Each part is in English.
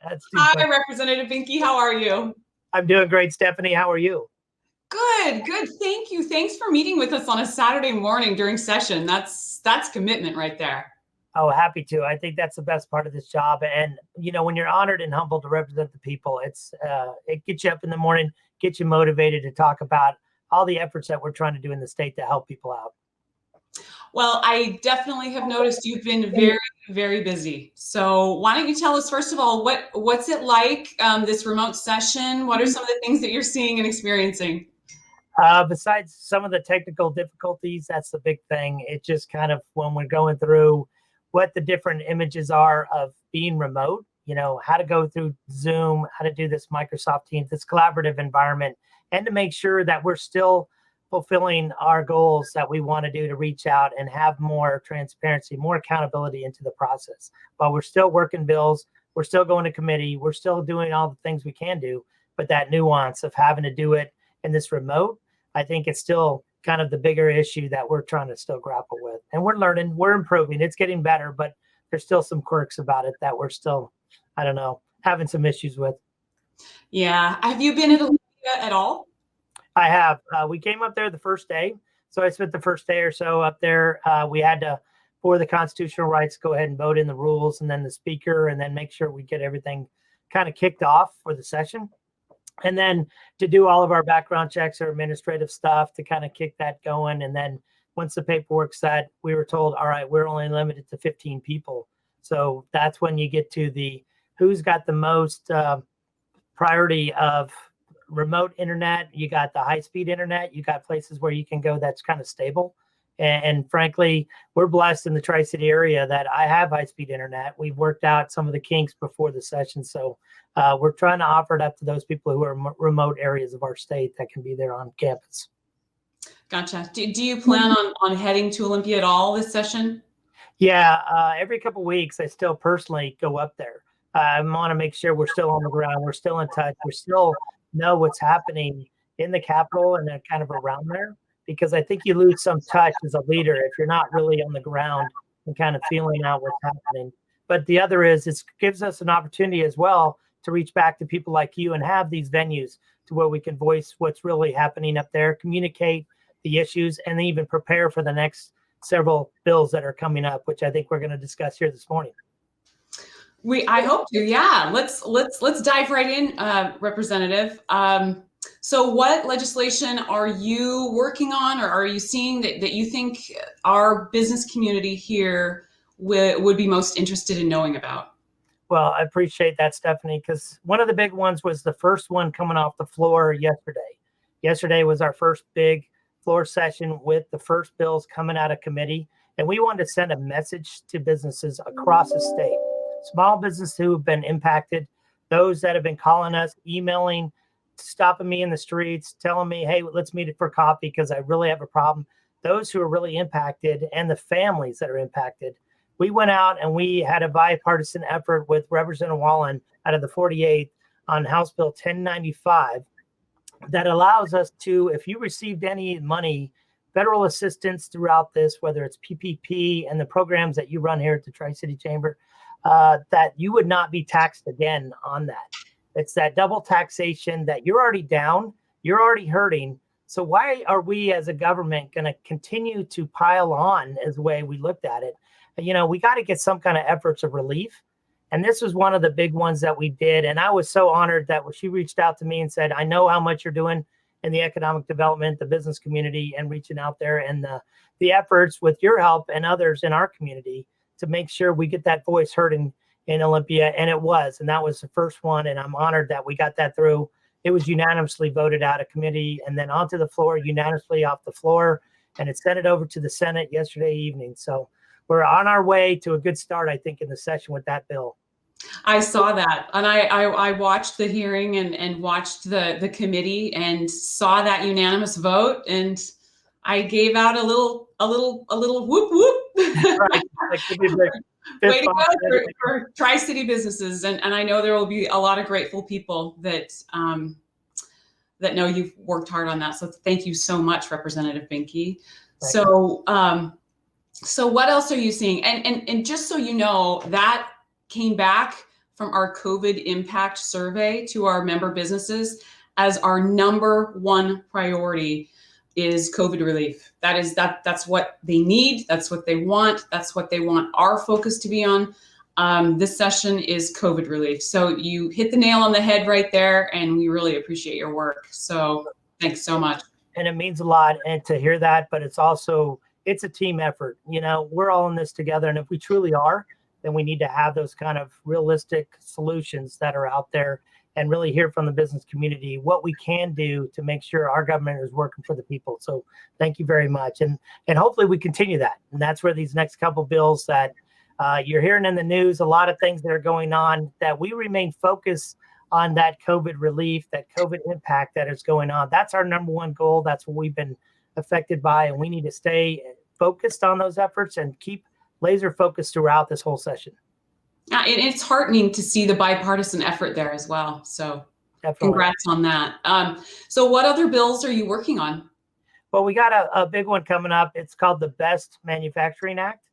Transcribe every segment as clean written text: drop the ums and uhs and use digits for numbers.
That's too Hi, funny. Representative Boehnke. How are you? I'm doing great, Stephanie. How are you? Good, good. Thank you. Thanks for meeting with us on a Saturday morning during session. That's commitment right there. Oh, happy to. I think that's the best part of this job. And when you're honored and humbled to represent the people, it gets you up in the morning, gets you motivated to talk about all the efforts that we're trying to do in the state to help people out. Well, I definitely have noticed you've been very, very busy. So why don't you tell us, first of all, what's it like, this remote session? What are some of the things that you're seeing and experiencing? Besides some of the technical difficulties, that's the big thing. It just kind of, when we're going through what the different images are of being remote, how to go through Zoom, how to do this Microsoft Teams, this collaborative environment, and to make sure that we're still fulfilling our goals that we want to do to reach out and have more transparency, more accountability into the process. While we're still working bills, we're still going to committee, we're still doing all the things we can do, but that nuance of having to do it in this remote, I think it's still kind of the bigger issue that we're trying to still grapple with. And we're learning, we're improving, it's getting better, but there's still some quirks about it that we're still, I don't know, having some issues with. Yeah. Have you been at Olympia at all? I have. We came up there the first day. So I spent the first day or so up there. We had to, for the constitutional rights, go ahead and vote in the rules and then the speaker, and then make sure we get everything kind of kicked off for the session. And then to do all of our background checks or administrative stuff to kind of kick that going. And then once the paperwork's set, we were told, all right, we're only limited to 15 people. So that's when you get to the who's got the most priority of remote internet. You got the high-speed internet. You got places where you can go that's kind of stable. And frankly, we're blessed in the Tri-City area that I have high-speed internet. We've worked out some of the kinks before the session. So we're trying to offer it up to those people who are remote areas of our state that can be there on campus. Gotcha. Do you plan on heading to Olympia at all this session? Yeah, every couple of weeks, I still personally go up there. I want to make sure we're still on the ground. We're still in touch. We still know what's happening in the Capitol and then kind of around there, because I think you lose some touch as a leader if you're not really on the ground and kind of feeling out what's happening. But the other is it gives us an opportunity as well to reach back to people like you and have these venues to where we can voice what's really happening up there, communicate the issues, and even prepare for the next several bills that are coming up, which I think we're going to discuss here this morning. I hope to. Yeah, let's dive right in, Representative. So what legislation are you working on, or are you seeing that you think our business community here would be most interested in knowing about? Well, I appreciate that, Stephanie, because one of the big ones was the first one coming off the floor yesterday. Yesterday was our first big floor session with the first bills coming out of committee. And we wanted to send a message to businesses across the state, small businesses who have been impacted, those that have been calling us, emailing, stopping me in the streets, telling me, hey, let's meet for coffee because I really have a problem. Those who are really impacted and the families that are impacted. We went out and we had a bipartisan effort with Representative Wallen out of the 48th on House Bill 1095 that allows us to, if you received any money, federal assistance throughout this, whether it's PPP and the programs that you run here at the Tri-City Chamber, that you would not be taxed again on that. It's that double taxation that you're already down, you're already hurting. So why are we as a government going to continue to pile on as the way we looked at it? We got to get some kind of efforts of relief. And this was one of the big ones that we did. And I was so honored that when she reached out to me and said, I know how much you're doing in the economic development, the business community, and reaching out there, and the efforts with your help and others in our community to make sure we get that voice heard in Olympia. And it was, and that was the first one. And I'm honored that we got that through. It was unanimously voted out of committee and then onto the floor, unanimously off the floor. And it sent it over to the Senate yesterday evening. So we're on our way to a good start, I think, in the session with that bill. I saw that, and I watched the hearing and watched the committee and saw that unanimous vote, and I gave out a little whoop whoop. Right. Way to go for Tri-City businesses, and I know there will be a lot of grateful people that know you've worked hard on that. So thank you so much, Representative Boehnke. So what else are you seeing? And just so you know, that came back from our COVID impact survey to our member businesses as our number one priority is COVID relief. That's what they need. That's what they want. That's what they want our focus to be on. This session is COVID relief. So you hit the nail on the head right there, and we really appreciate your work. So thanks so much. And it means a lot and to hear that, but it's a team effort. We're all in this together. And if we truly are, then we need to have those kind of realistic solutions that are out there and really hear from the business community what we can do to make sure our government is working for the people. So thank you very much. And hopefully we continue that. And that's where these next couple bills that you're hearing in the news, a lot of things that are going on, that we remain focused on that COVID relief, that COVID impact that is going on. That's our number one goal. That's what we've been affected by. And we need to stay focused on those efforts and keep laser focused throughout this whole session. It's heartening to see the bipartisan effort there as well. So definitely. Congrats on that. So what other bills are you working on? Well, we got a big one coming up. It's called the Best Manufacturing Act.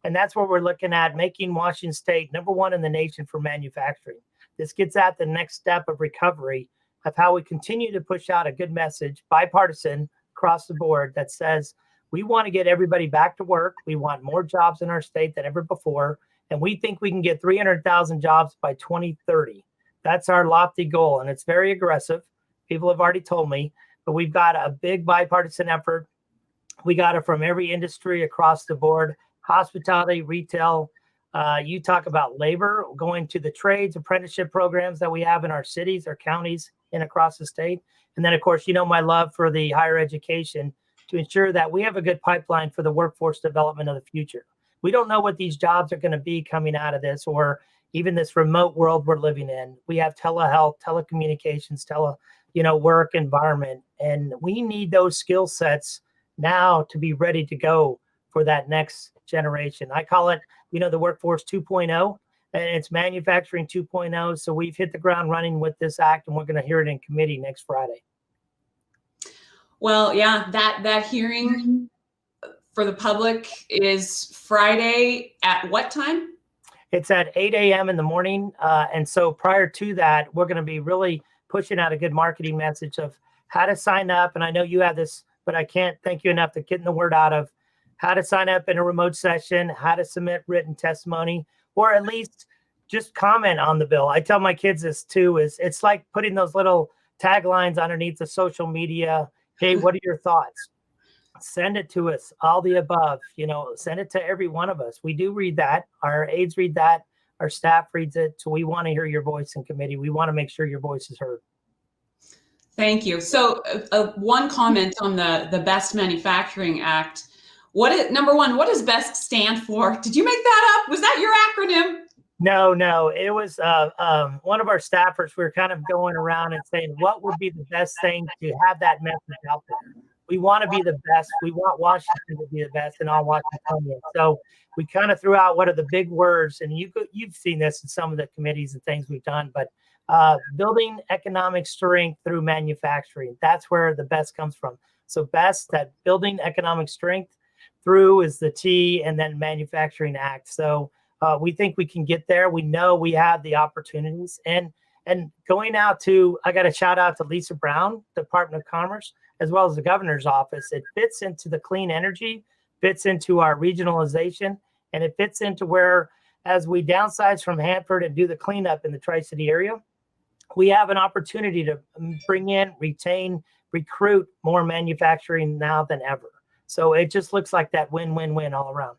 And that's where we're looking at making Washington State number one in the nation for manufacturing. This gets at the next step of recovery of how we continue to push out a good message, bipartisan across the board, that says we want to get everybody back to work. We want more jobs in our state than ever before. And we think we can get 300,000 jobs by 2030. That's our lofty goal. And it's very aggressive. People have already told me, but we've got a big bipartisan effort. We got it from every industry across the board, hospitality, retail. You talk about labor, going to the trades, apprenticeship programs that we have in our cities, our counties, and across the state. And then, of course, my love for the higher education to ensure that we have a good pipeline for the workforce development of the future. We don't know what these jobs are going to be coming out of this, or even this remote world we're living in. We have telehealth, telecommunications, work environment, and we need those skill sets now to be ready to go for that next generation. I call it, the workforce 2.0, and it's manufacturing 2.0. So we've hit the ground running with this act, and we're going to hear it in committee next Friday. Well, yeah, that hearing for the public is Friday at what time? It's at 8 a.m. in the morning. And so prior to that, we're going to be really pushing out a good marketing message of how to sign up. And I know you have this, but I can't thank you enough for getting the word out of how to sign up in a remote session, how to submit written testimony, or at least just comment on the bill. I tell my kids this too, it's like putting those little taglines underneath the social media. Hey, what are your thoughts? Send it to us, all the above, send it to every one of us. We do read that. Our aides read that. Our staff reads it. So we want to hear your voice in committee. We want to make sure your voice is heard. Thank you. So one comment on the Best Manufacturing Act. Number one, what does BEST stand for? Did you make that up? Was that your acronym? No. It was one of our staffers. We were kind of going around and saying, what would be the best thing to have that message out there? We want to be the best. We want Washington to be the best in all Washingtonians. So we kind of threw out what are the big words, and you've seen this in some of the committees and things we've done, but building economic strength through manufacturing. That's where the best comes from. So BEST, that building economic strength through is the T, and then Manufacturing Act. So we think we can get there. We know we have the opportunities. And going out to, I got a shout out to Lisa Brown, Department of Commerce, as well as the governor's office. It fits into the clean energy, fits into our regionalization, and it fits into where, as we downsize from Hanford and do the cleanup in the Tri-City area, we have an opportunity to bring in, retain, recruit more manufacturing now than ever. So it just looks like that win-win-win all around.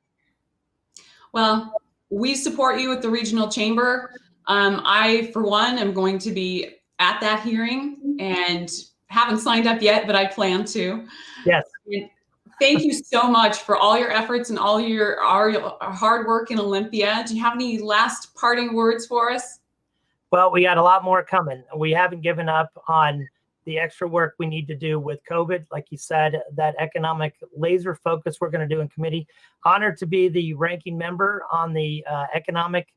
Well, we support you at the regional chamber. I, for one, am going to be at that hearing and haven't signed up yet, but I plan to. Yes. And thank you so much for all your efforts and all our hard work in Olympia. Do you have any last parting words for us? Well, we got a lot more coming. We haven't given up on the extra work we need to do with COVID. Like you said, that economic laser focus we're going to do in committee. Honored to be the ranking member on the economic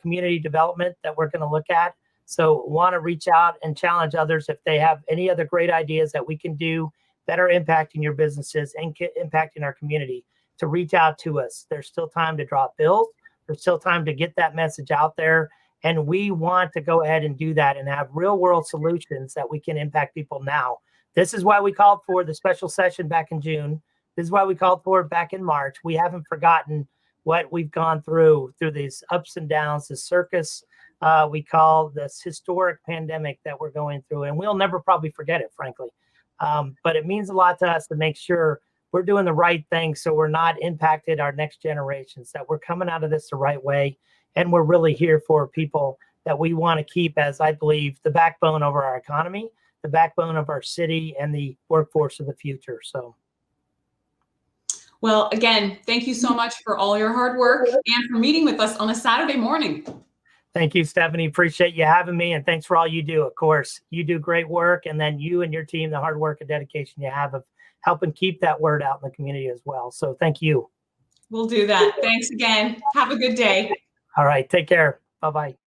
community development that we're going to look at. So want to reach out and challenge others if they have any other great ideas that we can do that are impacting your businesses and impacting our community, to reach out to us. There's still time to drop bills. There's still time to get that message out there. And we want to go ahead and do that and have real world solutions that we can impact people now. This is why we called for the special session back in June. This is why we called for it back in March. We haven't forgotten what we've gone through these ups and downs, the circus we call this historic pandemic that we're going through. And we'll never probably forget it, frankly. But it means a lot to us to make sure we're doing the right thing so we're not impacted our next generations, that we're coming out of this the right way. And we're really here for people that we want to keep as, I believe, the backbone of our economy, the backbone of our city, and the workforce of the future. So, well, again, thank you so much for all your hard work and for meeting with us on a Saturday morning. Thank you, Stephanie. Appreciate you having me. And thanks for all you do. Of course, you do great work. And then you and your team, the hard work and dedication you have of helping keep that word out in the community as well. So thank you. We'll do that. Thanks again. Have a good day. All right. Take care. Bye-bye.